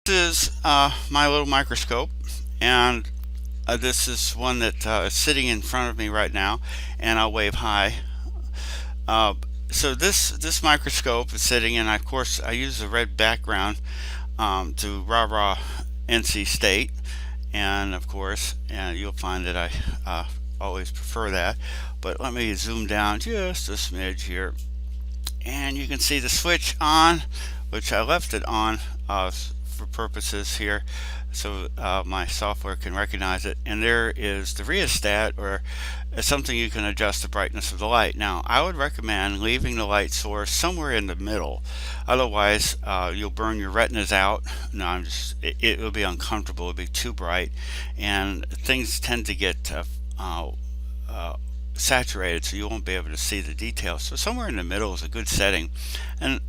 This is my little microscope, and this is one that is sitting in front of me right now, and I'll wave hi. Uh, so this microscope is sitting, and of course I use a red background to rah-rah NC State, and of course, and you'll find that I always prefer that. But let me zoom down just a smidge here, and you can see the switch on, which I left it on for purposes here so my software can recognize it, and there is the rheostat, or something you can adjust the brightness of the light. Now I would recommend leaving the light source somewhere in the middle, otherwise you'll burn your retinas out. No, it will be uncomfortable, it'll be too bright, and things tend to get saturated, so you won't be able to see the details. So somewhere in the middle is a good setting. And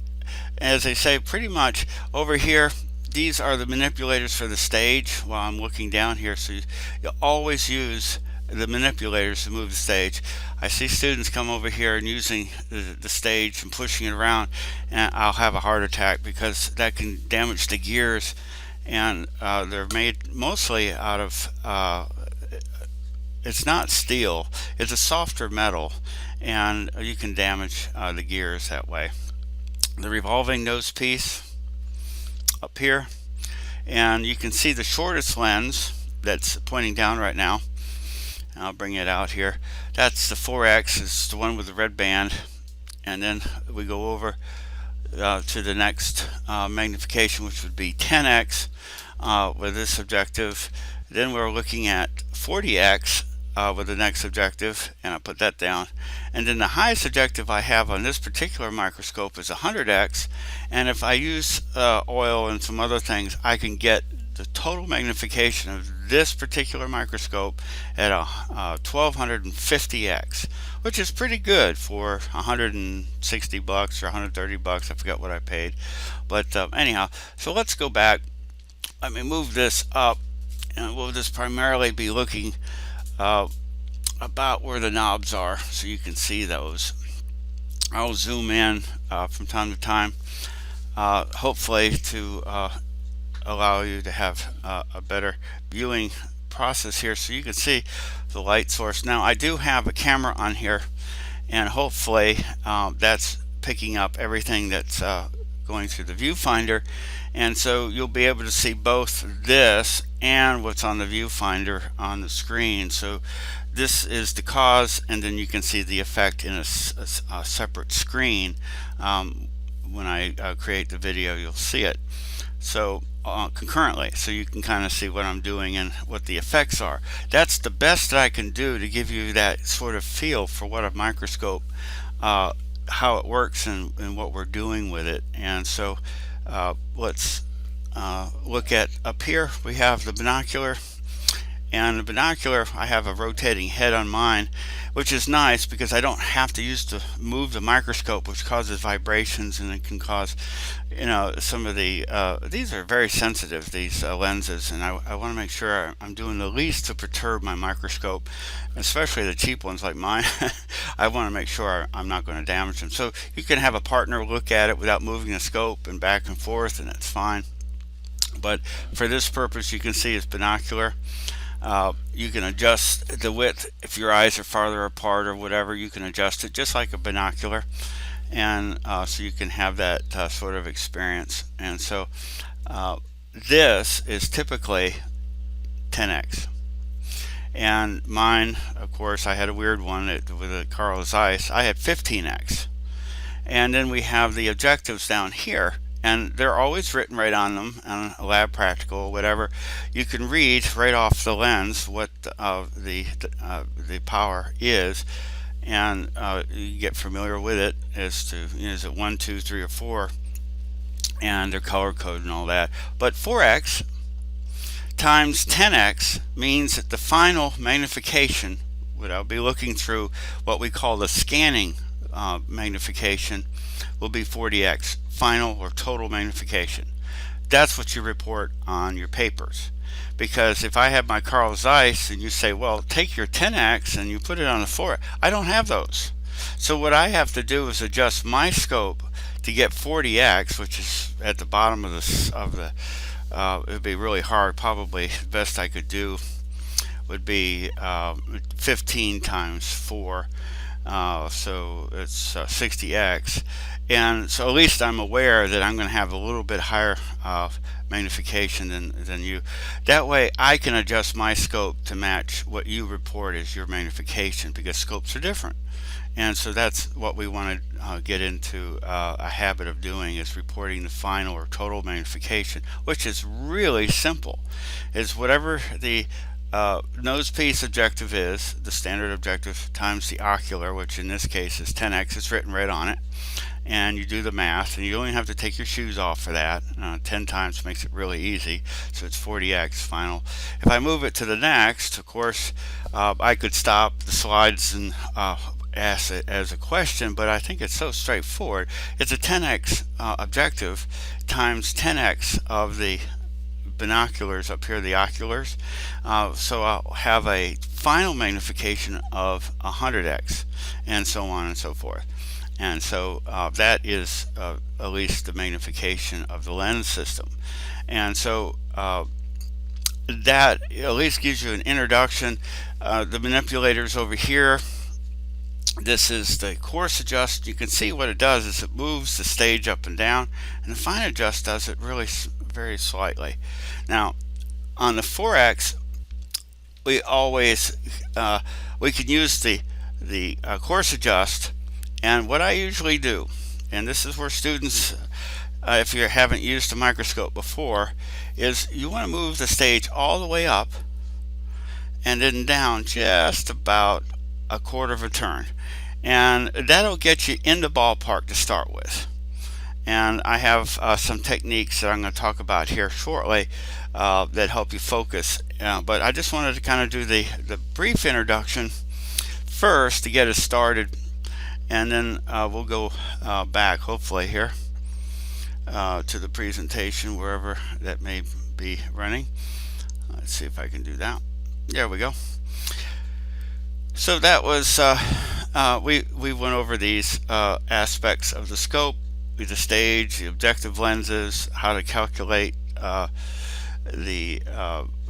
as I say, pretty much over here, these are the manipulators for the stage while I'm looking down here. So you always use the manipulators to move the stage. I see students come over here and using the stage and pushing it around, and I'll have a heart attack because that can damage the gears, and they're made mostly out of it's not steel, it's a softer metal, and you can damage the gears that way. The revolving nose piece up here, and you can see the shortest lens that's pointing down right now. I'll bring it out here. That's the 4X, it's the one with the red band, and then we go over to the next magnification, which would be 10X with this objective. Then we're looking at 40X with the next objective, and I put that down. And then the highest objective I have on this particular microscope is 100X, and if I use oil and some other things, I can get the total magnification of this particular microscope at 1250X, which is pretty good for 160 bucks or 130 bucks. I forgot what I paid, but anyhow, so let's go back. Let me move this up, and we'll just primarily be looking about where the knobs are so you can see those. I'll zoom in from time to time, hopefully to allow you to have a better viewing process here so you can see the light source. Now I do have a camera on here, and hopefully that's picking up everything that's going through the viewfinder, and so you'll be able to see both this and what's on the viewfinder on the screen. So this is the cause, and then you can see the effect in a separate screen. When I create the video, you'll see it so concurrently, so you can kind of see what I'm doing and what the effects are. That's the best that I can do to give you that sort of feel for what a microscope, how it works, and what we're doing with it. And so let's look at up here. We have the binocular, and the binocular, I have a rotating head on mine, which is nice because I don't have to move the microscope, which causes vibrations, and it can cause, some of the these are very sensitive, these lenses, and I want to make sure I'm doing the least to perturb my microscope, especially the cheap ones like mine. I want to make sure I'm not going to damage them. So you can have a partner look at it without moving the scope and back and forth, and it's fine. But for this purpose, you can see it's binocular. You can adjust the width if your eyes are farther apart or whatever. You can adjust it just like a binocular, and so you can have that sort of experience. And so this is typically 10X, and mine, of course, I had a weird one with a Carl Zeiss. I had 15X, and then we have the objectives down here, and they're always written right on them, on a lab practical or whatever. You can read right off the lens what the power is, and you get familiar with it as to, is it 1, 2, 3, or 4, and they're color coded and all that. But 4X times 10X means that the final magnification, what I'll be looking through what we call the scanning magnification, will be 40X, final or total magnification. That's what you report on your papers. Because if I have my Carl Zeiss and you say, well, take your 10X and you put it on a 4, I don't have those. So what I have to do is adjust my scope to get 40X, which is at the bottom of the it would be really hard. Probably the best I could do would be 15 times 4, so it's 60x, and so at least I'm aware that I'm going to have a little bit higher magnification than you. That way I can adjust my scope to match what you report as your magnification, because scopes are different. And so that's what we want to get into a habit of doing, is reporting the final or total magnification, which is really simple. Is whatever the nose piece objective is, the standard objective, times the ocular, which in this case is 10x. It's written right on it. And you do the math, and you only have to take your shoes off for that. 10 times makes it really easy, so it's 40x final. If I move it to the next, of course, I could stop the slides and ask it as a question, but I think it's so straightforward. It's a 10x objective times 10x of the binoculars up here, the oculars. So I'll have a final magnification of 100x, and so on and so forth. And so that is at least the magnification of the lens system. And so that at least gives you an introduction. The manipulators over here, this is the coarse adjust. You can see what it does is it moves the stage up and down, and the fine adjust does it really very slightly. Now on the 4x, we always we can use the coarse adjust. And what I usually do, and this is where students, if you haven't used a microscope before, is you want to move the stage all the way up and then down just about a quarter of a turn, and that'll get you in the ballpark to start with. And I have some techniques that I'm going to talk about here shortly that help you focus, but I just wanted to kind of do the brief introduction first to get us started, and then we'll go back hopefully here to the presentation, wherever that may be running. Let's see if I can do that. There we go. So that was we went over these aspects of the scope, the stage, the objective lenses, how to calculate the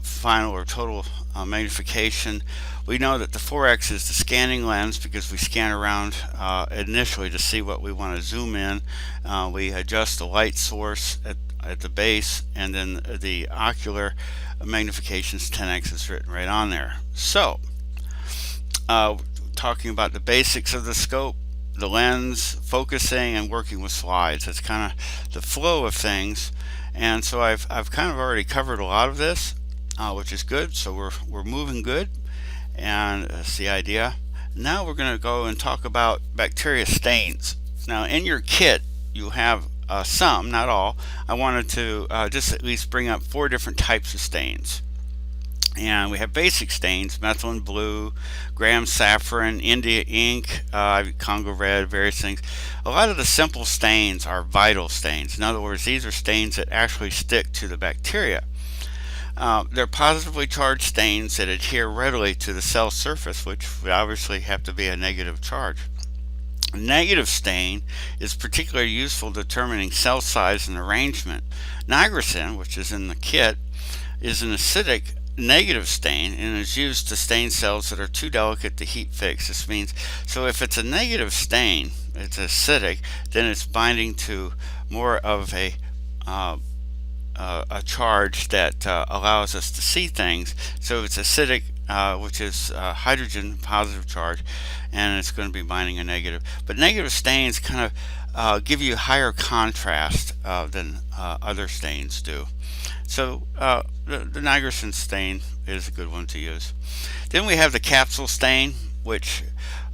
final or total magnification. We know that the 4x is the scanning lens because we scan around initially to see what we want to zoom in. We adjust the light source at the base, and then the ocular magnification is 10x, is written right on there. So talking about the basics of the scope, the lens, focusing, and working with slides. That's kind of the flow of things. And so I've kind of already covered a lot of this, which is good. So we're moving good, and that's the idea. Now we're going to go and talk about bacteria stains. Now in your kit you have some, not all. I wanted to just at least bring up 4 different types of stains. And we have basic stains: methylene blue, Graham saffron, India ink, Congo red, various things. A lot of the simple stains are vital stains. In other words, these are stains that actually stick to the bacteria. They're positively charged stains that adhere readily to the cell surface, which would obviously have to be a negative charge. A negative stain is particularly useful determining cell size and arrangement. Nigrosin, which is in the kit, is an acidic negative stain and is used to stain cells that are too delicate to heat fix. This means, so if it's a negative stain, it's acidic, then it's binding to more of a charge that allows us to see things. So it's acidic, which is hydrogen positive charge, and it's going to be binding a negative. But negative stains kind of give you higher contrast than other stains do. So the nigrosin stain is a good one to use. Then we have the capsule stain, which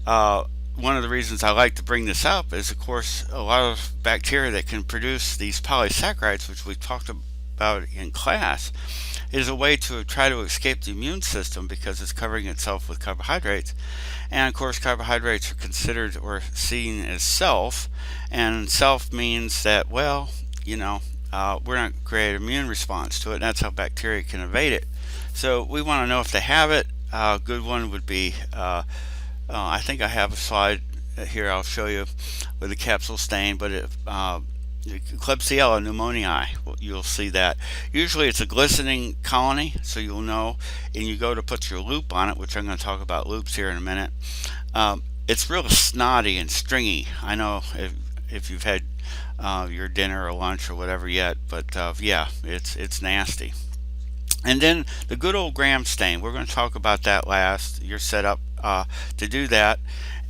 one of the reasons I like to bring this up is, of course, a lot of bacteria that can produce these polysaccharides, which we talked about in class, is a way to try to escape the immune system because it's covering itself with carbohydrates. And of course, carbohydrates are considered or seen as self, and self means that, well, you know, we're not create an immune response to it, and that's how bacteria can evade it. So we want to know if they have it. A good one would be, I think I have a slide here I'll show you with the capsule stain, but Klebsiella pneumoniae, you'll see that. Usually it's a glistening colony, so you'll know, and you go to put your loop on it, which I'm going to talk about loops here in a minute. It's real snotty and stringy. I know if you've had your dinner or lunch or whatever yet, but yeah, it's nasty. And then the good old gram stain. We're going to talk about that last. You're set up to do that.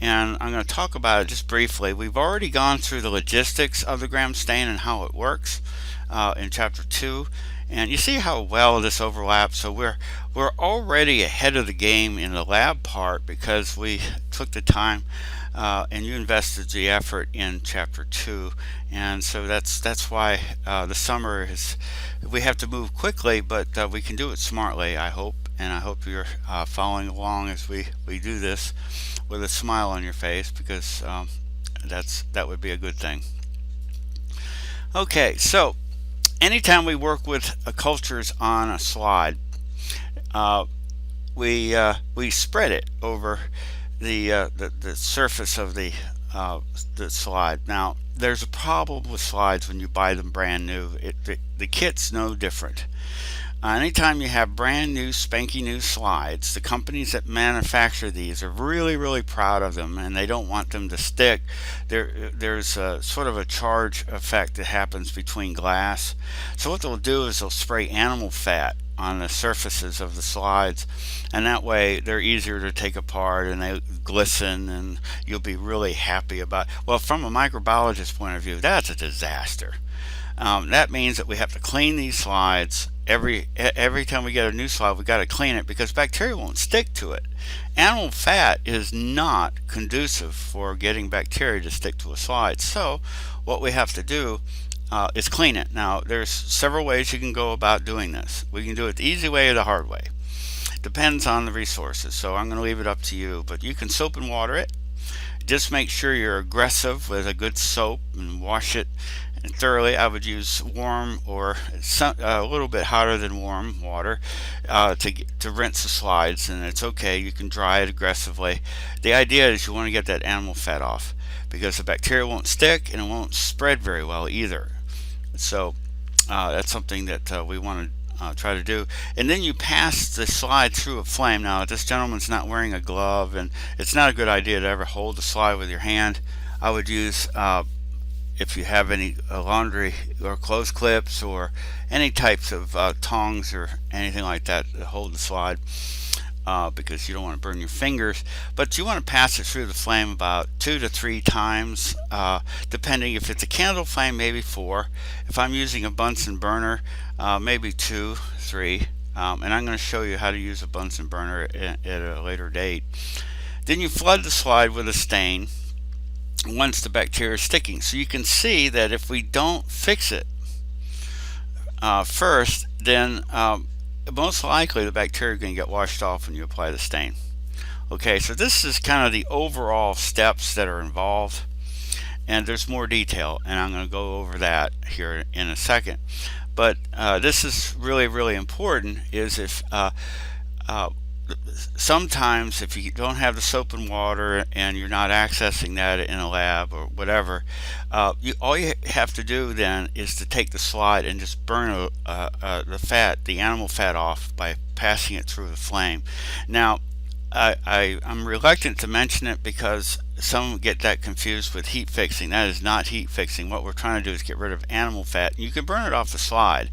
And I'm going to talk about it just briefly. We've already gone through the logistics of the gram stain and how it works in chapter 2. And you see how well this overlaps. So we're already ahead of the game in the lab part because we took the time and you invested the effort in chapter 2. And so that's why the summer is, we have to move quickly, but we can do it smartly, I hope. And I hope you're following along as we do this with a smile on your face, because that would be a good thing. Okay, so anytime we work with cultures on a slide, we spread it over the surface of the slide. Now, there's a problem with slides when you buy them brand new. The kit's no different. Anytime you have brand new, spanky new slides, the companies that manufacture these are really proud of them, and they don't want them to stick. There's a sort of a charge effect that happens between glass. So what they'll do is they'll spray animal fat on the surfaces of the slides, and that way they're easier to take apart and they glisten, and you'll be really happy about. Well, from a microbiologist point of view, that's a disaster. That means that we have to clean these slides every time we get a new slide. We got to clean it because bacteria won't stick to it. Animal fat is not conducive for getting bacteria to stick to a slide. So what we have to do is clean it. Now, there's several ways you can go about doing this. We can do it the easy way or the hard way. Depends on the resources. So I'm going to leave it up to you. But you can soap and water it. Just make sure you're aggressive with a good soap and wash it thoroughly. I would use warm or a little bit hotter than warm water to rinse the slides, and it's okay. You can dry it aggressively. The idea is you want to get that animal fat off because the bacteria won't stick and it won't spread very well either. So that's something that we want to try to do. And then you pass the slide through a flame. Now, this gentleman's not wearing a glove, and it's not a good idea to ever hold the slide with your hand. I would use if you have any laundry or clothes clips or any types of tongs or anything like that to hold the slide, because you don't want to burn your fingers. But you want to pass it through the flame about 2 to 3 times, depending. If it's a candle flame, maybe 4. If I'm using a Bunsen burner, maybe 2, 3. And I'm going to show you how to use a Bunsen burner at a later date. Then you flood the slide with a stain once the bacteria is sticking. So you can see that if we don't fix it first, then most likely the bacteria are going to get washed off when you apply the stain. Okay, so this is kind of the overall steps that are involved, and there's more detail, and I'm going to go over that here in a second. But this is really important, is if sometimes if you don't have the soap and water and you're not accessing that in a lab or whatever, all you have to do then is to take the slide and just burn the animal fat off by passing it through the flame. Now, I'm reluctant to mention it because some get that confused with heat fixing. That is not heat fixing. What we're trying to do is get rid of animal fat. You can burn it off the slide,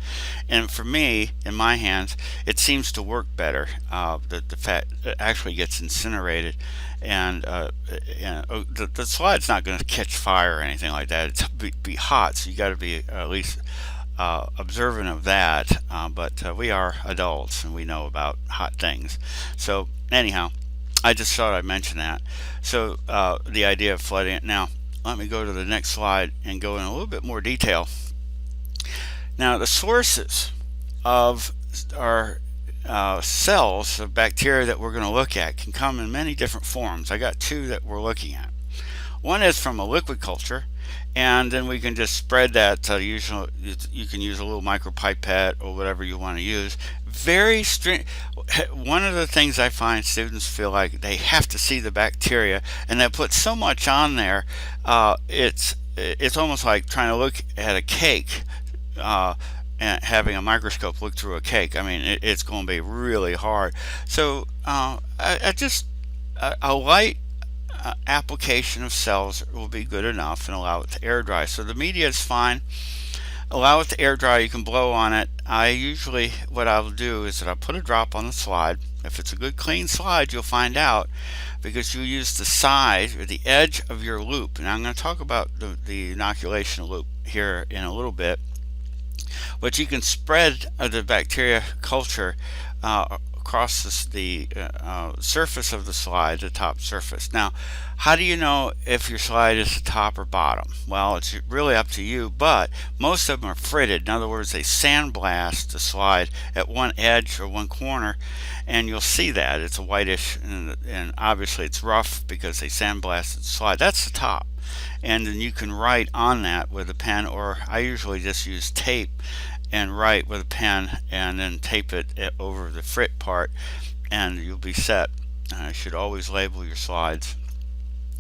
and for me, in my hands, it seems to work better. The fat actually gets incinerated, and the slide's not going to catch fire or anything like that. It's be hot, so you got to be at least observant of that. But we are adults and we know about hot things. So anyhow, I just thought I'd mention that. So the idea of flooding it. Now, let me go to the next slide and go in a little bit more detail. Now, the sources of our cells of bacteria that we're going to look at can come in many different forms. I got 2 that we're looking at. One is from a liquid culture, and then we can just spread that. Usually you can use a little micropipette or whatever you want to use. Very strict. One of the things I find students feel like they have to see the bacteria, and they put so much on there. It's it's almost like trying to look at a cake, uh, and having a microscope look through a cake. I mean, it's going to be really hard. So I just a light application of cells will be good enough and allow it to air dry. So the media is fine. Allow it to air dry. You can blow on it. I usually, what I'll do is that I'll put a drop on the slide. If it's a good clean slide, you'll find out because you use the side or the edge of your loop. And I'm going to talk about the inoculation loop here in a little bit. But you can spread the bacteria culture across the surface of the slide, the top surface. Now, how do you know if your slide is the top or bottom? Well, it's really up to you, but most of them are fritted. In other words, they sandblast the slide at one edge or one corner, and you'll see that. It's a whitish, and obviously it's rough because they sandblasted the slide. That's the top. And then you can write on that with a pen, or I usually just use tape and write with a pen and then tape it over the frit part, and you'll be set. You should always label your slides,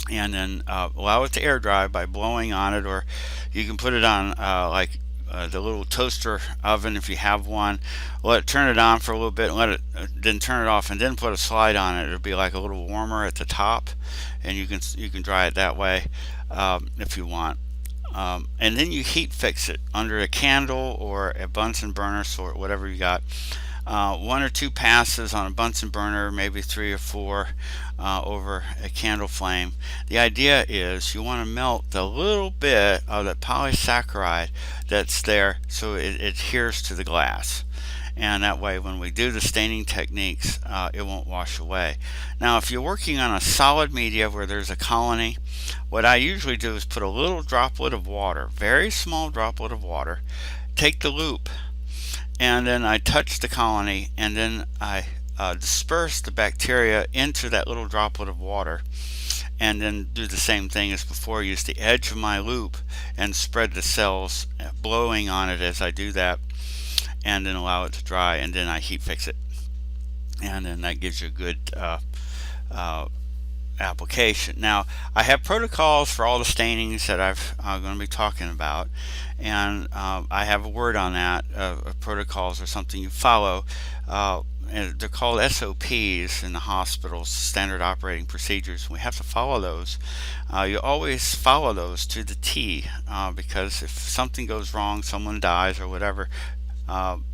and then allow it to air dry by blowing on it, or you can put it on like the little toaster oven if you have one. Let it turn it on for a little bit and let it then turn it off, and then put a slide on it. It'll be like a little warmer at the top, and you can dry it that way if you want. And then you heat fix it under a candle or a Bunsen burner, or whatever you got. 1 or 2 passes on a Bunsen burner, maybe 3 or 4 over a candle flame. The idea is you want to melt the little bit of the polysaccharide that's there so it adheres to the glass. And that way when we do the staining techniques, it won't wash away. Now if you're working on a solid media where there's a colony, what I usually do is put a little droplet of water, very small droplet of water, take the loop, and then I touch the colony, and then I disperse the bacteria into that little droplet of water, and then do the same thing as before. Use the edge of my loop and spread the cells, blowing on it as I do that, and then allow it to dry, and then I heat fix it, and then that gives you a good application. Now I have protocols for all the stainings that I'm going to be talking about, and I have a word on that. Protocols are something you follow, and they're called SOPs in the hospitals, standard operating procedures. We have to follow those. You always follow those to the T, because if something goes wrong, someone dies or whatever,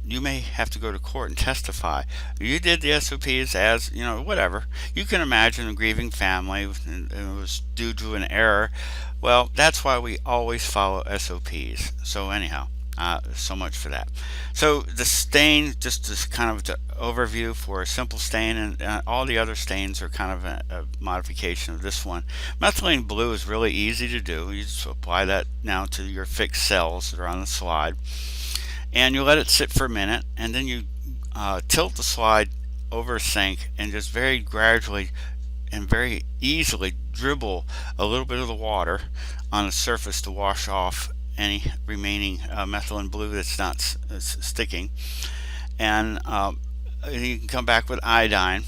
you may have to go to court and testify. You did the SOPs as, whatever. You can imagine a grieving family and it was due to an error. Well, that's why we always follow SOPs. So anyhow, so much for that. So the stain, just as kind of the overview for a simple stain, and all the other stains are kind of a modification of this one. Methylene blue is really easy to do. You just apply that now to your fixed cells that are on the slide, and you let it sit for a minute, and then you tilt the slide over a sink and just very gradually and very easily dribble a little bit of the water on the surface to wash off any remaining methylene blue that's not sticking. And you can come back with iodine,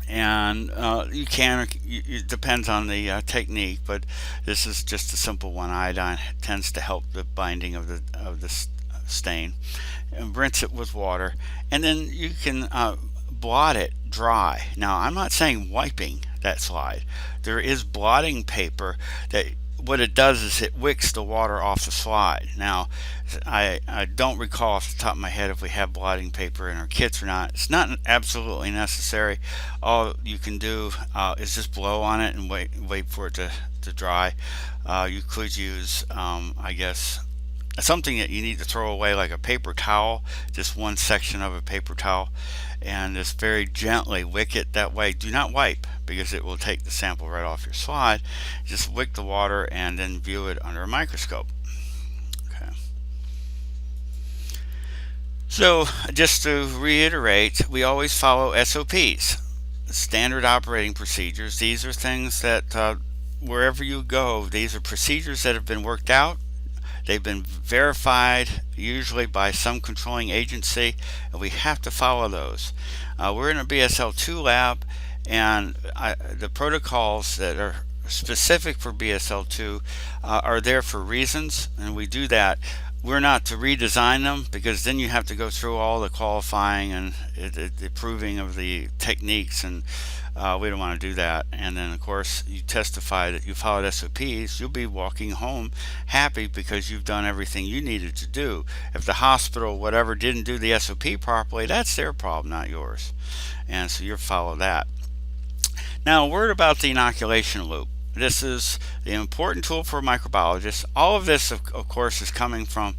and you can, it depends on the technique, but this is just a simple one. Iodine tends to help the binding of the stain, and rinse it with water, and then you can blot it dry. Now I'm not saying wiping that slide. There is blotting paper that what it does is it wicks the water off the slide. Now I don't recall off the top of my head if we have blotting paper in our kits or not. It's not absolutely necessary. All you can do is just blow on it and wait for it to dry. You could use I guess something that you need to throw away, like a paper towel, just one section of a paper towel, and just very gently wick it that way. Do not wipe, because it will take the sample right off your slide. Just wick the water and then view it under a microscope. Okay. So just to reiterate, we always follow SOPs, standard operating procedures. These are things that wherever you go, these are procedures that have been worked out. They've been verified, usually by some controlling agency, and we have to follow those. We're in a BSL-2 lab, and the protocols that are specific for BSL2 are there for reasons, and we do that. We're not to redesign them, because then you have to go through all the qualifying and the proving of the techniques, and we don't want to do that. And then of course you testify that you followed SOPs. You'll be walking home happy because you've done everything you needed to do. If the hospital whatever didn't do the SOP properly, that's their problem, not yours, and so you'll follow that. Now, a word about the inoculation loop. This is the important tool for microbiologists. All of this, of course, is coming from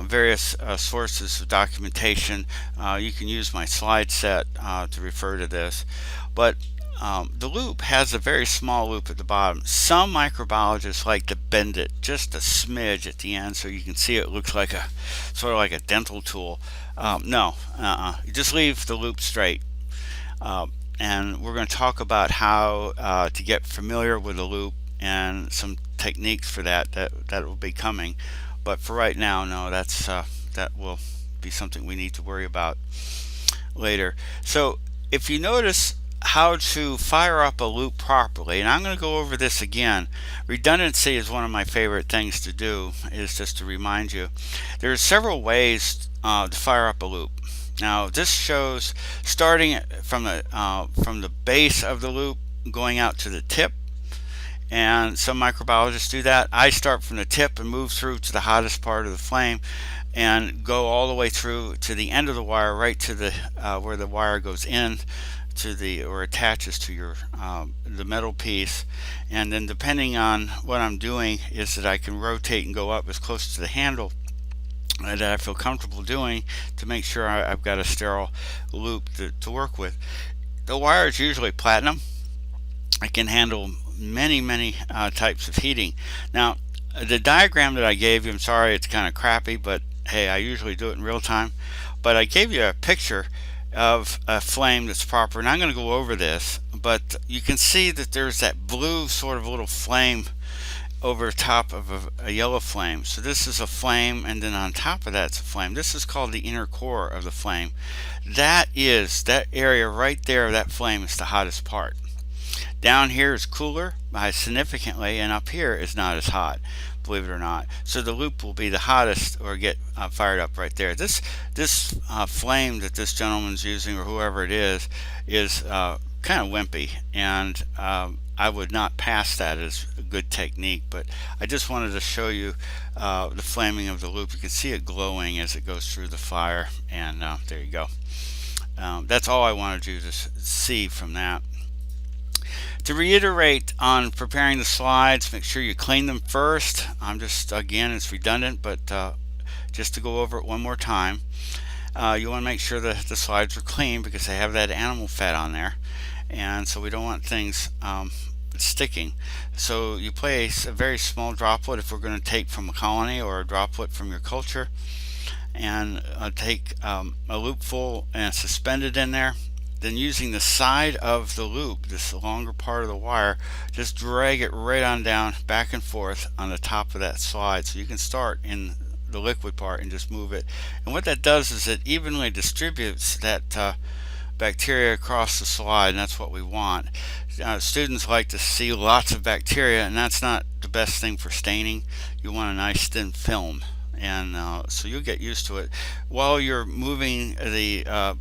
various sources of documentation. You can use my slide set to refer to this. But the loop has a very small loop at the bottom. Some microbiologists like to bend it just a smidge at the end so you can see it looks like a sort of like a dental tool. No, you just leave the loop straight. And we're going to talk about how to get familiar with the loop and some techniques for that will be coming. But for right now, no, that will be something we need to worry about later. So if you notice how to fire up a loop properly, and I'm going to go over this again. Redundancy is one of my favorite things to do, is just to remind you. There are several ways to fire up a loop. Now this shows starting from the base of the loop going out to the tip, and some microbiologists do that. I start from the tip and move through to the hottest part of the flame and go all the way through to the end of the wire, right to the where the wire goes in to the or attaches to your the metal piece. And then depending on what I'm doing is that I can rotate and go up as close to the handle that I feel comfortable doing to make sure I've got a sterile loop to work with. The wire is usually platinum. It can handle many types of heating. Now the diagram that I gave you, I'm sorry it's kind of crappy, but hey, I usually do it in real time. But I gave you a picture of a flame that's proper, and I'm going to go over this, but you can see that there's that blue sort of little flame over top of a yellow flame. So this is a flame, and then on top of that's a flame. This is called the inner core of the flame. That area right there, that flame is the hottest part. Down here is cooler by significantly, and up here is not as hot, believe it or not. So the loop will be the hottest or get fired up right there. This flame that this gentleman's using, or whoever it is kind of wimpy, and I would not pass that as a good technique. But I just wanted to show you the flaming of the loop. You can see it glowing as it goes through the fire, and there you go. That's all I wanted you to see from that. To reiterate on preparing the slides, make sure you clean them first. Again, it's redundant, but just to go over it one more time, you want to make sure that the slides are clean because they have that animal fat on there, and so we don't want things sticking. So you place a very small droplet if we're going to take from a colony, or a droplet from your culture, and take a loop full and suspend it in there. Then using the side of the loop, this longer part of the wire, just drag it right on down, back and forth on the top of that slide. So you can start in the liquid part and just move it. And what that does is it evenly distributes that bacteria across the slide, and that's what we want. Students like to see lots of bacteria, and that's not the best thing for staining. You want a nice thin film, and so you'll get used to it. While you're moving the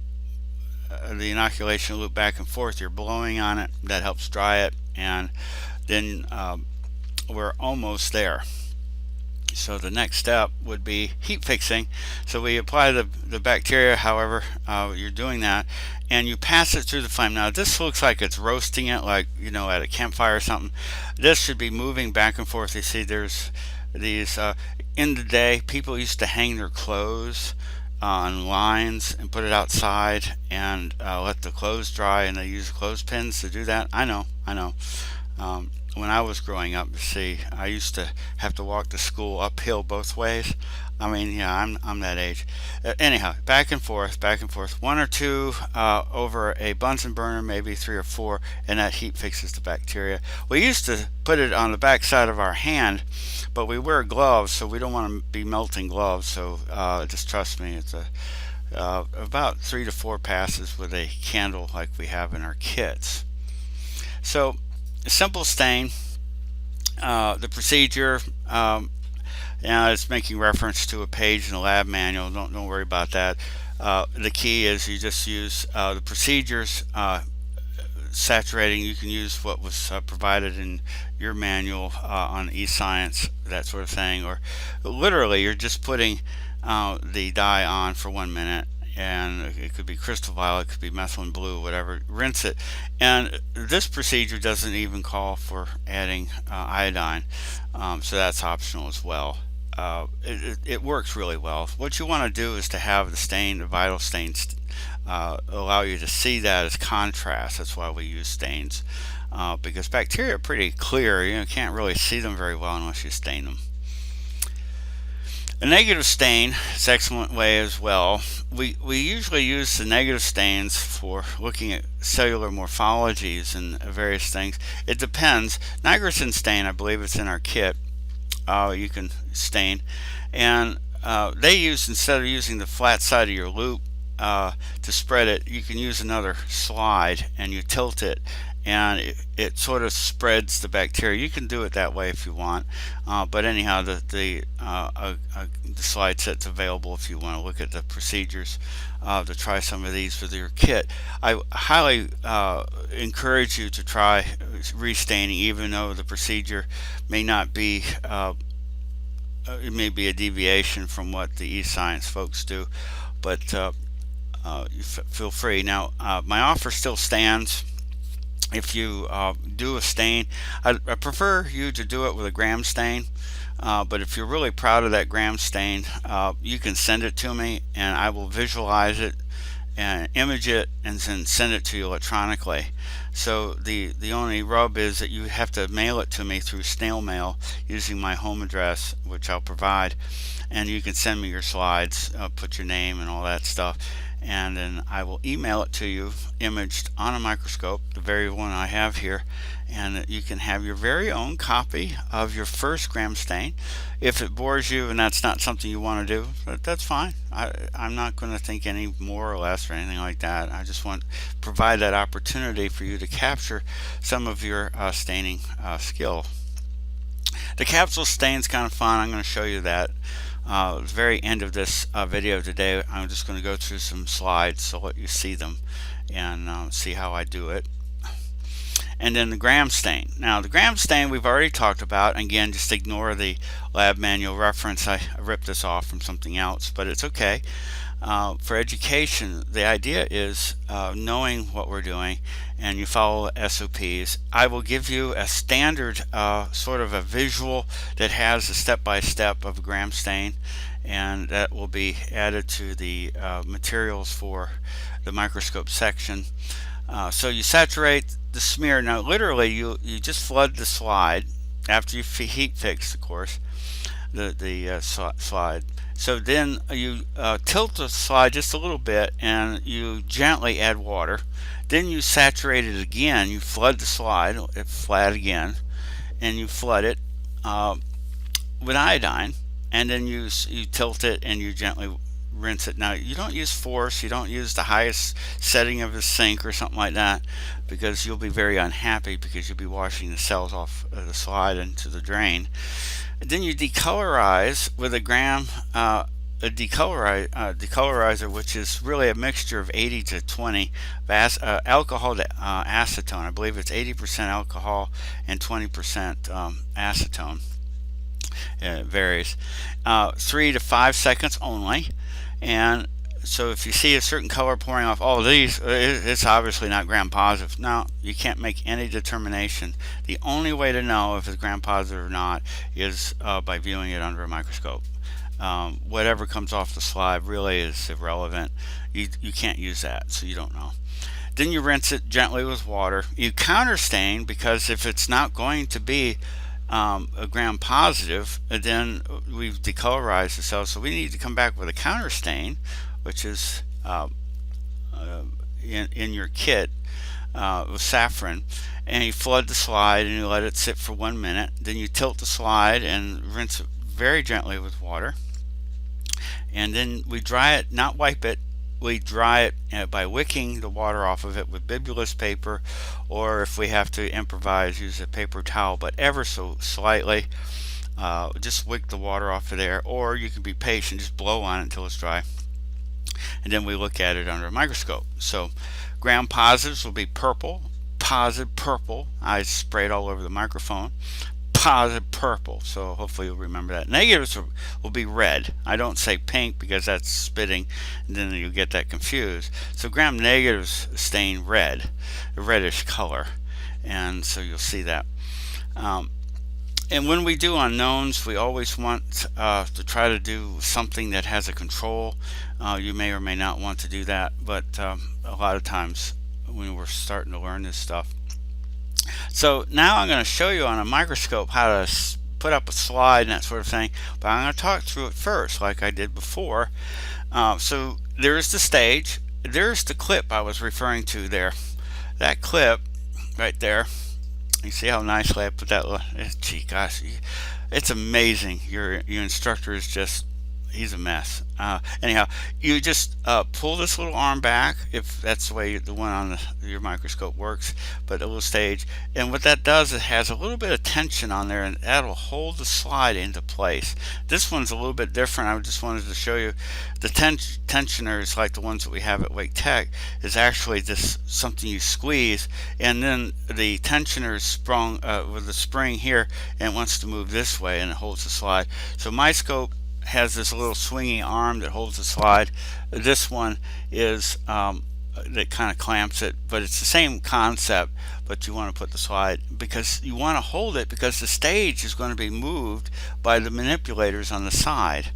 inoculation loop back and forth, you're blowing on it. That helps dry it, and then we're almost there. So the next step would be heat fixing. So we apply the bacteria however you're doing that, and you pass it through the flame. Now this looks like it's roasting it, like at a campfire or something. This should be moving back and forth. You see there's these in the day people used to hang their clothes on lines and put it outside and let the clothes dry, and they use clothespins to do that. I know. When I was growing up, see, I used to have to walk to school uphill both ways. I mean, yeah, I'm that age. Anyhow, back and forth, one or two over a Bunsen burner, maybe 3 or 4, and that heat fixes the bacteria. We used to put it on the back side of our hand, but we wear gloves, so we don't want to be melting gloves. So just trust me, it's about 3 to 4 passes with a candle like we have in our kits. So a simple stain. The procedure, it's making reference to a page in the lab manual. Don't worry about that. The key is you just use the procedures. Saturating, you can use what was provided in your manual on eScience, that sort of thing, or literally you're just putting the dye on for 1 minute, and it could be crystal violet, it could be methylene blue, whatever. Rinse it, and this procedure doesn't even call for adding iodine, so that's optional as well. It works really well. What you want to do is to have the stain, the vital stains, allow you to see that as contrast. That's why we use stains, because bacteria are pretty clear. You can't really see them very well unless you stain them. A negative stain is an excellent way as well. We usually use the negative stains for looking at cellular morphologies and various things. It depends. Nigrosin stain, I believe it's in our kit. You can stain, and they use, instead of using the flat side of your loop to spread it, you can use another slide, and you tilt it, and it sort of spreads the bacteria. You can do it that way if you want, but anyhow, the slide set's available if you want to look at the procedures to try some of these with your kit. I highly encourage you to try restaining, even though the procedure may not be it may be a deviation from what the eScience folks do, but you feel free. Now, my offer still stands. If you do a stain, I prefer you to do it with a gram stain, but if you're really proud of that gram stain, you can send it to me, and I will visualize it and image it and then send it to you electronically. So the only rub is that you have to mail it to me through snail mail using my home address, which I'll provide, and you can send me your slides, put your name and all that stuff, and then I will email it to you imaged on a microscope, the very one I have here, and you can have your very own copy of your first gram stain. If it bores you and that's not something you want to do, that's fine. I'm not going to think any more or less or anything like that. I just want to provide that opportunity for you to capture some of your staining skill. The capsule stain is kind of fun. I'm going to show you that at the very end of this video today. I'm just going to go through some slides so let you see them and see how I do it. And then the gram stain. Now the gram stain we've already talked about. Again, just ignore the lab manual reference. I ripped this off from something else, but it's okay. For education, the idea is knowing what we're doing, and you follow SOPs. I will give you a standard sort of a visual that has a step-by-step of a gram stain, and that will be added to the materials for the microscope section. So you saturate the smear. Now literally you just flood the slide after you heat fix, of course, the slide. So then you tilt the slide just a little bit and you gently add water. Then you saturate it again. You flood the slide flat again, and you flood it with iodine, and then you tilt it and you gently rinse it. Now you don't use force, you don't use the highest setting of the sink or something like that, because you'll be very unhappy because you'll be washing the cells off the slide into the drain. And then you decolorize with a gram decolorizer, which is really a mixture of 80 to 20 alcohol to acetone. I believe it's 80% alcohol and 20% acetone. It varies. 3 to 5 seconds only. And so if you see a certain color pouring off all of these, it's obviously not gram positive. Now, you can't make any determination. The only way to know if it's gram positive or not is by viewing it under a microscope. Whatever comes off the slide really is irrelevant. You can't use that, so you don't know. Then you rinse it gently with water. You counter stain, because if it's not going to be a gram positive, then we've decolorized the cells, so we need to come back with a counter stain, which is in your kit with saffron, and you flood the slide and you let it sit for 1 minute. Then you tilt the slide and rinse it very gently with water, and then we dry it, not wipe it, we dry it by wicking the water off of it with bibulous paper, or if we have to improvise, use a paper towel, but ever so slightly. Just wick the water off of there, or you can be patient, just blow on it until it's dry, and then we look at it under a microscope. So gram positives will be purple, positive purple. I sprayed all over the microphone. Positive purple, so hopefully you'll remember that. Negatives will be red. I don't say pink because that's spitting, and then you get that confused. So gram negatives stain red, a reddish color, and so you'll see that. And when we do unknowns, we always want to try to do something that has a control. You may or may not want to do that, but a lot of times when we're starting to learn this stuff. So now I'm going to show you on a microscope how to put up a slide and that sort of thing, but I'm going to talk through it first like I did before. So there's the stage, there's the clip I was referring to there. That clip right there, you see how nicely I put that, gee gosh, it's amazing. Your instructor is just, he's a mess. Anyhow, you just pull this little arm back, if that's the way the one on your microscope works, but a little stage, and what that does, it has a little bit of tension on there, and that'll hold the slide into place. This one's a little bit different. I just wanted to show you the tensioners, like the ones that we have at Wake Tech, is actually this something you squeeze, and then the tensioner is sprung with the spring here, and it wants to move this way, and it holds the slide. So my scope has this little swinging arm that holds the slide. This one is that kind of clamps it, but it's the same concept, but you want to put the slide because you want to hold it because the stage is going to be moved by the manipulators on the side,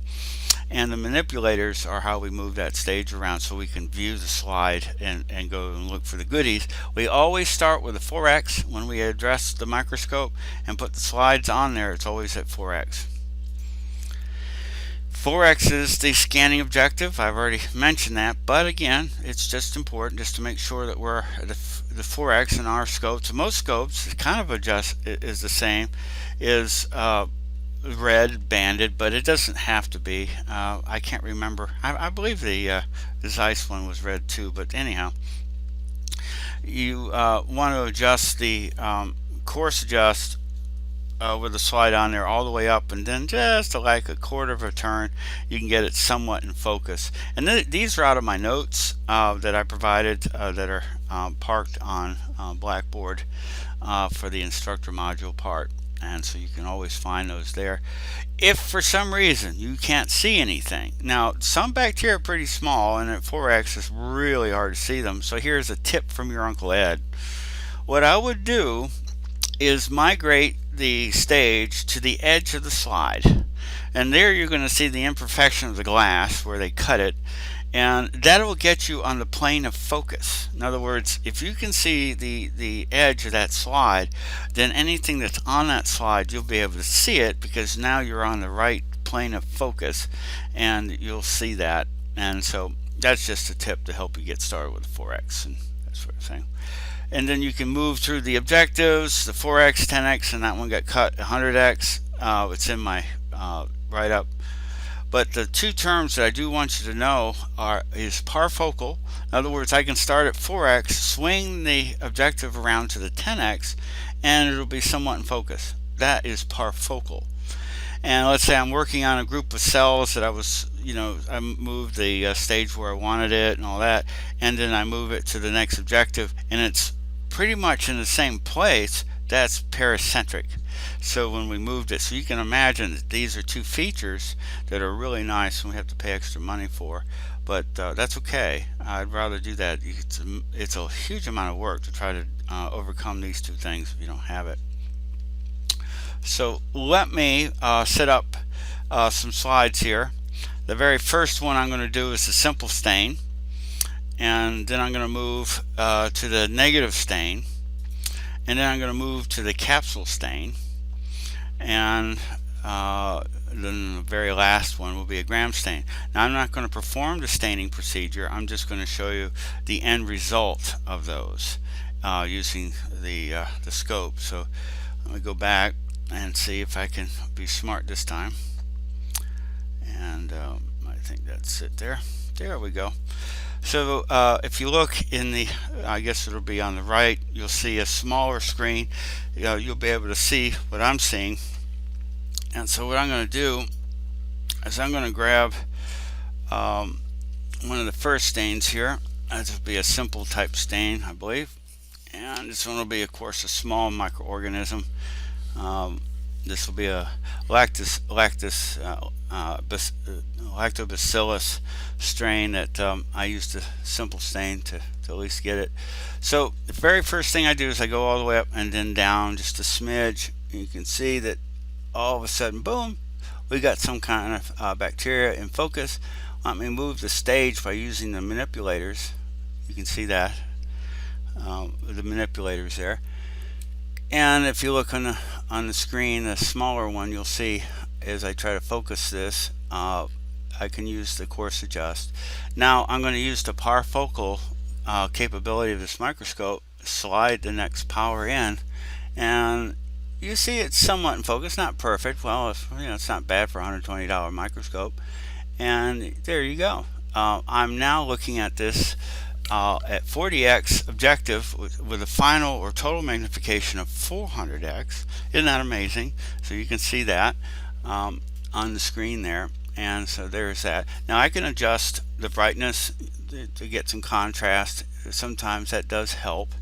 and the manipulators are how we move that stage around so we can view the slide and go and look for the goodies. We always start with a 4x when we address the microscope and put the slides on there. It's always at 4x. 4x is the scanning objective. I've already mentioned that, but again, it's just important just to make sure that we're the 4x in our scopes. Most scopes kind of is the same, is red banded, but it doesn't have to be. I can't remember. I believe the Zeiss one was red too, but anyhow, you want to adjust the course adjust with the slide on there all the way up, and then just like a quarter of a turn you can get it somewhat in focus. And these are out of my notes that I provided that are parked on Blackboard for the instructor module part, and so you can always find those there if for some reason you can't see anything. Now some bacteria are pretty small, and at 4x it's really hard to see them, so here's a tip from your Uncle Ed. What I would do is migrate the stage to the edge of the slide, and there you're going to see the imperfection of the glass where they cut it, and that will get you on the plane of focus. In other words, if you can see the edge of that slide, then anything that's on that slide you'll be able to see it because now you're on the right plane of focus, and you'll see that. And so that's just a tip to help you get started with 4x and that sort of thing. And then you can move through the objectives, the 4x, 10x, and that one got cut 100x. It's in my write-up. But the two terms that I do want you to know is parfocal. In other words, I can start at 4x, swing the objective around to the 10x, and it'll be somewhat in focus. That is parfocal. And let's say I'm working on a group of cells that I moved the stage where I wanted it and all that, and then I move it to the next objective, and it's pretty much in the same place. That's pericentric. So when we moved it, so you can imagine that these are two features that are really nice and we have to pay extra money for, but that's okay. I'd rather do that. It's a huge amount of work to try to overcome these two things if you don't have it. So let me set up some slides here. The very first one I'm going to do is the simple stain, and then I'm going to move to the negative stain, and then I'm going to move to the capsule stain, and then the very last one will be a gram stain. Now I'm not going to perform the staining procedure. I'm just going to show you the end result of those using the scope. So let me go back and see if I can be smart this time. And I think that's it there. There we go. So if you look in the, I guess it'll be on the right, you'll see a smaller screen. You'll be able to see what I'm seeing. And so what I'm going to do is I'm going to grab um, one of the first stains here. This will be a simple type stain, I believe. And this one will be, of course, a small microorganism. This will be a lactobacillus strain that I used a simple stain to at least get it. So the very first thing I do is I go all the way up and then down just a smidge. You can see that all of a sudden, boom, we got some kind of bacteria in focus. Let me move the stage by using the manipulators. You can see that the manipulators there. And if you look on the screen, the smaller one, you'll see as I try to focus this, I can use the coarse adjust. Now I'm going to use the Parfocal capability of this microscope, slide the next power in, and you see it's somewhat in focus, not perfect. Well, it's not bad for a $120 microscope. And there you go. I'm now looking at this at 40x objective with a final or total magnification of 400x. Isn't that amazing? So you can see that on the screen there. And so there's that. Now I can adjust the brightness to get some contrast. Sometimes that does help.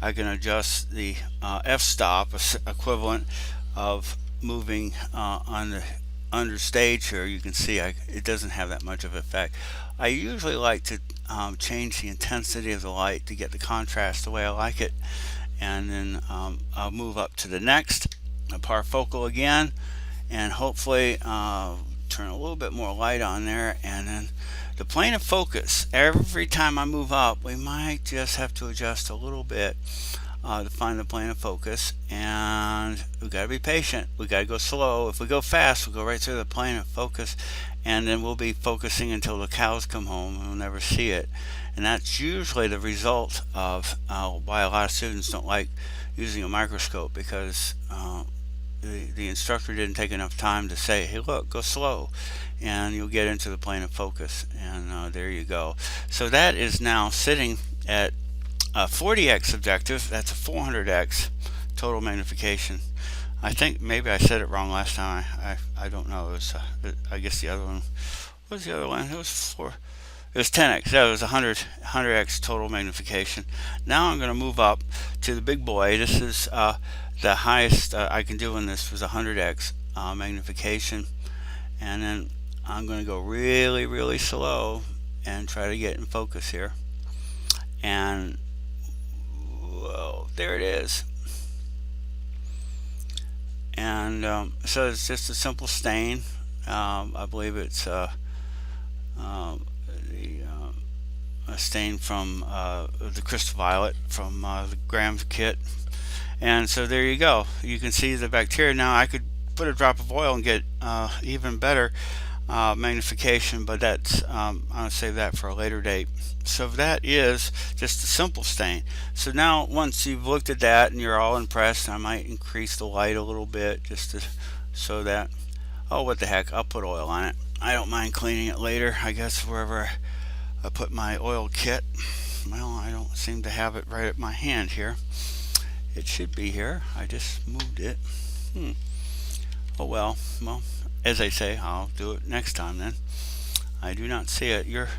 I can adjust the f-stop, equivalent of moving on the under stage here. You can see it doesn't have that much of an effect. I usually like to change the intensity of the light to get the contrast the way I like it, and then I'll move up to the next, a Parfocal again, and hopefully turn a little bit more light on there, and then the plane of focus. Every time I move up, we might just have to adjust a little bit to find the plane of focus, and we got to be patient. We got to go slow. If we go fast, we'll go right through the plane of focus, and then we'll be focusing until the cows come home and we'll never see it. And that's usually the result of why a lot of students don't like using a microscope, because the instructor didn't take enough time to say, hey, look, go slow, and you'll get into the plane of focus. And there you go. So that is now sitting at 40x objective. That's a 400x total magnification. I think maybe I said it wrong last time. I don't know. It was I guess the other one. What was the other one? It was 10x. Yeah, it was 100x total magnification. Now I'm going to move up to the big boy. This is the highest I can do in this was 100x magnification, and then I'm going to go really, really slow and try to get in focus here. And whoa, there it is. And so it's just a simple stain. I believe it's a stain from the crystal violet from the Graham kit. And so there you go. You can see the bacteria. Now I could put a drop of oil and get even better magnification, but that's I'll save that for a later date. So that is just a simple stain. So now once you've looked at that and you're all impressed, I might increase the light a little bit just to so that, oh, what the heck, I'll put oil on it. I don't mind cleaning it later, I guess, wherever I put my oil kit. Well, I don't seem to have it right at my hand here. It should be here. I just moved it. Oh well, as I say, I'll do it next time then. I do not see it. Your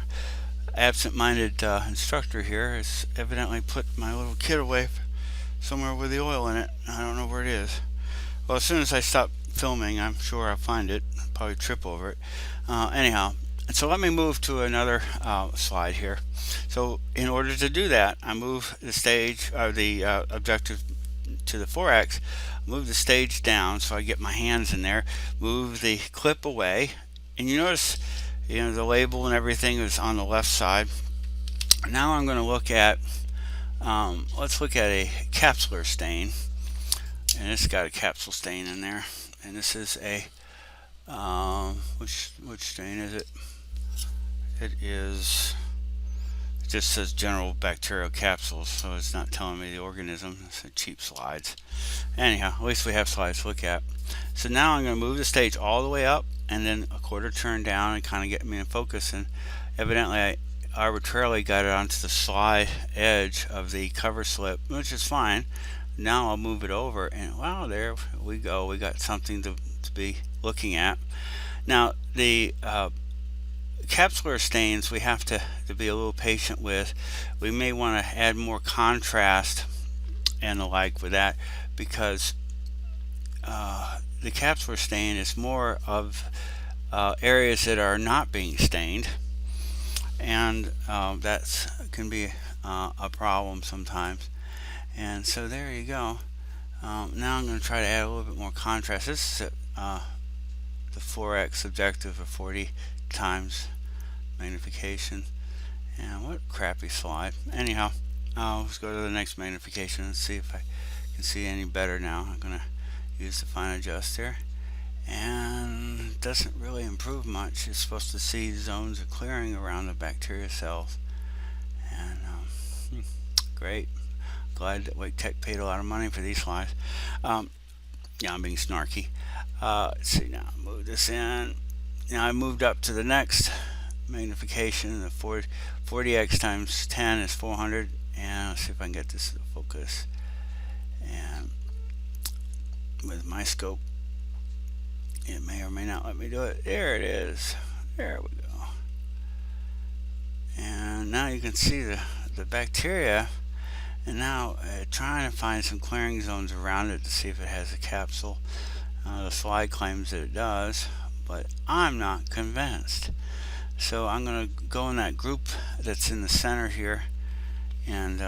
absent-minded instructor here has evidently put my little kit away somewhere with the oil in it. I don't know where it is. Well, as soon as I stop filming, I'm sure I'll find it. I'll probably trip over it. Anyhow, so let me move to another slide here. So in order to do that, I move the stage, or the objective to the 4x, move the stage down so I get my hands in there, move the clip away, and you notice the label and everything is on the left side. Now I'm going to look at, let's look at a capsular stain, and it's got a capsule stain in there, and this is a, which stain is it? It just says general bacterial capsules, so it's not telling me the organism. It's a cheap slides. Anyhow, at least we have slides to look at. So now I'm going to move the stage all the way up and then a quarter turn down and kind of get me in focus. And evidently arbitrarily got it onto the slide edge of the cover slip, which is fine. Now I'll move it over, and wow, there we go. We got something to be looking at. Now the capsular stains we have to be a little patient with. We may want to add more contrast and the like with that, because the capsular stain is more of areas that are not being stained, and that can be a problem sometimes. And so there you go. Now I'm going to try to add a little bit more contrast. This is the 4x objective of 40 times magnification. And what crappy slide. Anyhow, let's go to the next magnification and see if I can see any better now. I'm going to use the fine adjust here, and it doesn't really improve much. It's supposed to see zones of clearing around the bacteria cells, and great. Glad that Wake Tech paid a lot of money for these slides. Yeah, I'm being snarky. Let's see now. Move this in. Now I moved up to the next magnification. The 40x times 10 is 400, and let's see if I can get this to focus. And with my scope, it may or may not let me do it. There it is. There we go. And now you can see the bacteria, and now trying to find some clearing zones around it to see if it has a capsule. The slide claims that it does, but I'm not convinced. So I'm going to go in that group that's in the center here, and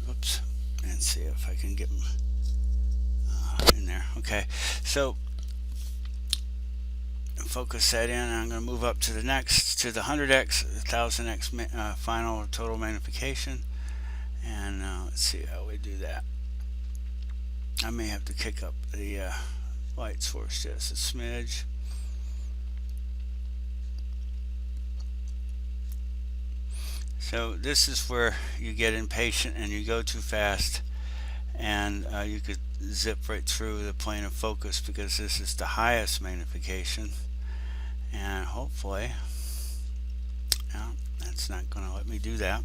oops, and see if I can get them in there. Okay, so focus that in, and I'm going to move up to the next, to the 100x, 1000x final total magnification, and let's see how we do that. I may have to kick up the light source just a smidge. So this is where you get impatient and you go too fast, and you could zip right through the plane of focus, because this is the highest magnification, and hopefully that's not going to let me do that.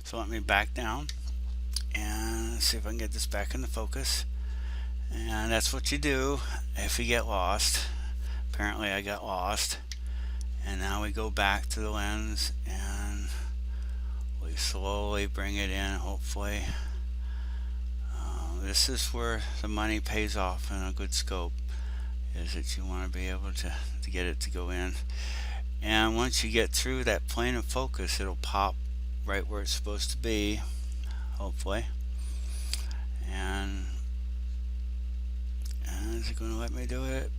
So let me back down and see if I can get this back into focus. And that's what you do if you get lost. Apparently I got lost, and now we go back to the lens and we slowly bring it in. Hopefully this is where the money pays off in a good scope, is that you want to be able to get it to go in. And once you get through that plane of focus, it'll pop right where it's supposed to be, hopefully. And is it going to let me do it?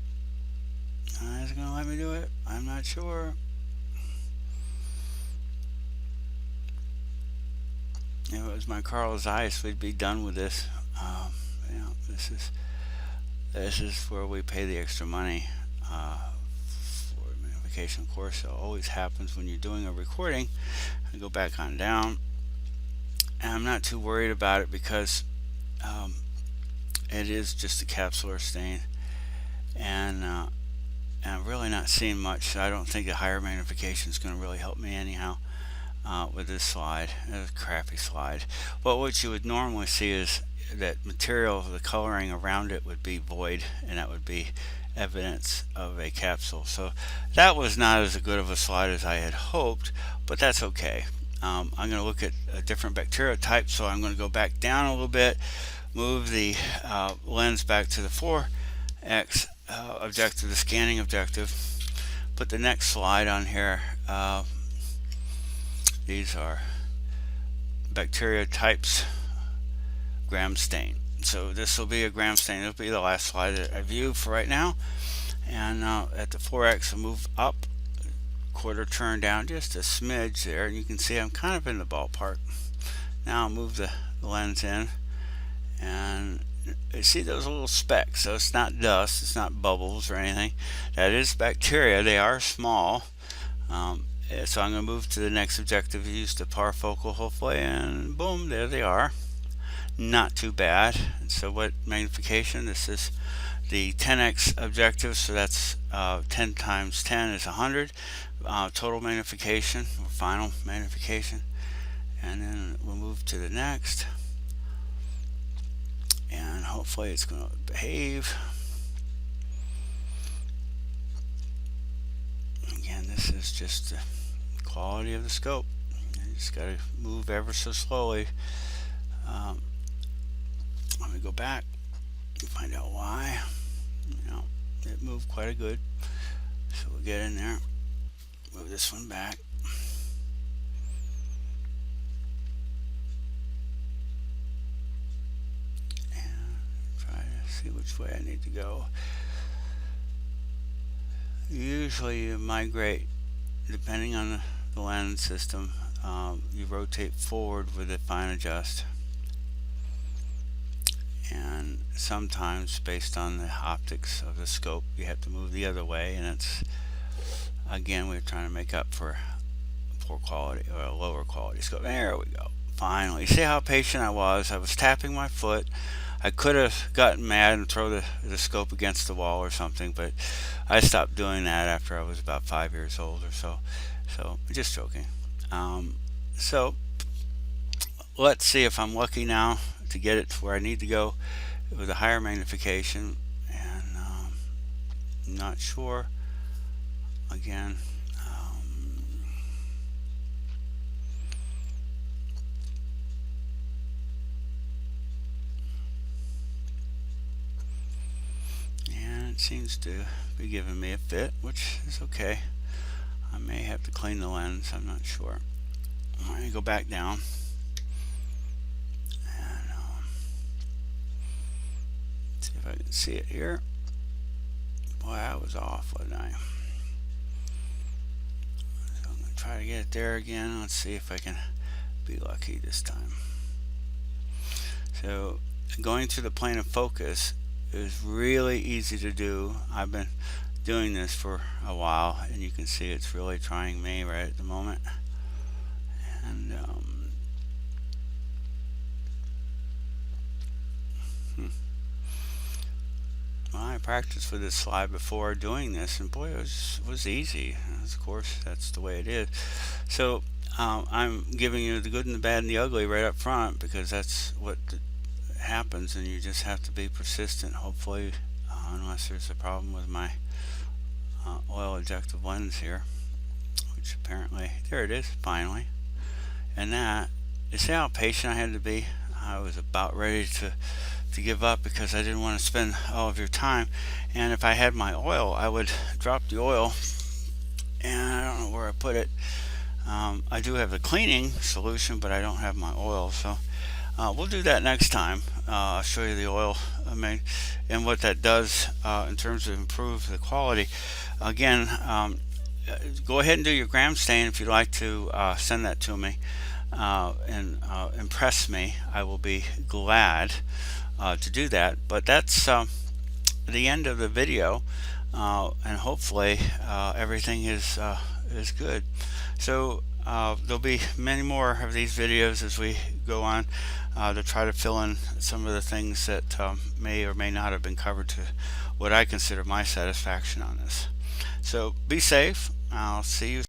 Is it going to let me do it? I'm not sure. If it was my Carl Zeiss, we'd be done with this. This is where we pay the extra money for magnification. Of course, it always happens when you're doing a recording. I go back on down, and I'm not too worried about it, because it is just a capsular stain, and I'm really not seeing much. I don't think the higher magnification is going to really help me anyhow with this slide. It's a crappy slide. Well, what you would normally see is that material, the coloring around it would be void, and that would be evidence of a capsule. So that was not as good of a slide as I had hoped, but that's okay. I'm going to look at a different bacteria type, so I'm going to go back down a little bit, move the lens back to the 4x objective, the scanning objective, put the next slide on here. These are bacteria types, gram stain. So this will be a gram stain. This will be the last slide that I view for right now. And at the 4x, I'll move up, quarter turn down just a smidge there, and you can see I'm kind of in the ballpark. Now I'll move the lens in, and you see those little specks. So it's not dust, it's not bubbles or anything. That is bacteria. They are small. So I'm going to move to the next objective, use the Parfocal hopefully, and boom, there they are. Not too bad. And so what magnification? This is the 10x objective, so that's 10 times 10 is 100. Total magnification, or final magnification, and then we'll move to the next, and hopefully it's going to behave. Again, this is just the quality of the scope. You just got to move ever so slowly. Let me go back and find out why. It moved quite a good, so we'll get in there, move this one back, and try to see which way I need to go. Usually you migrate, depending on the lens system, you rotate forward with the fine adjust, and sometimes based on the optics of the scope you have to move the other way, and it's, again, we're trying to make up for poor quality or a lower quality scope. There we go. Finally, see how patient I was. I was tapping my foot. I could have gotten mad and throw the scope against the wall or something, but I stopped doing that after I was about 5 years old or so. So just joking. So let's see if I'm lucky now to get it to where I need to go with a higher magnification, and I'm not sure. Again, and it seems to be giving me a fit, which is okay. I may have to clean the lens, I'm not sure. I'm going to go back down, and see if I can see it here. Boy, I was off, wasn't I? So I'm going to try to get it there again. Let's see if I can be lucky this time. So going to the plane of focus is really easy to do. I've been doing this for a while, and you can see it's really trying me right at the moment. And well, I practiced with this slide before doing this, and boy, it was easy. Of course, that's the way it is. So I'm giving you the good and the bad and the ugly right up front, because that's what happens, and you just have to be persistent, hopefully, unless there's a problem with my oil ejective lens here, which apparently, there it is, finally. And that, you see how patient I had to be? I was about ready to give up, because I didn't want to spend all of your time. And if I had my oil, I would drop the oil, and I don't know where I put it. I do have the cleaning solution, but I don't have my oil, so we'll do that next time. I'll show you the oil and what that does in terms of improve the quality. Again, go ahead and do your gram stain if you'd like to send that to me and impress me. I will be glad to do that. But that's the end of the video, and hopefully everything is good. So there'll be many more of these videos as we go on to try to fill in some of the things that may or may not have been covered to what I consider my satisfaction on this. So be safe. I'll see you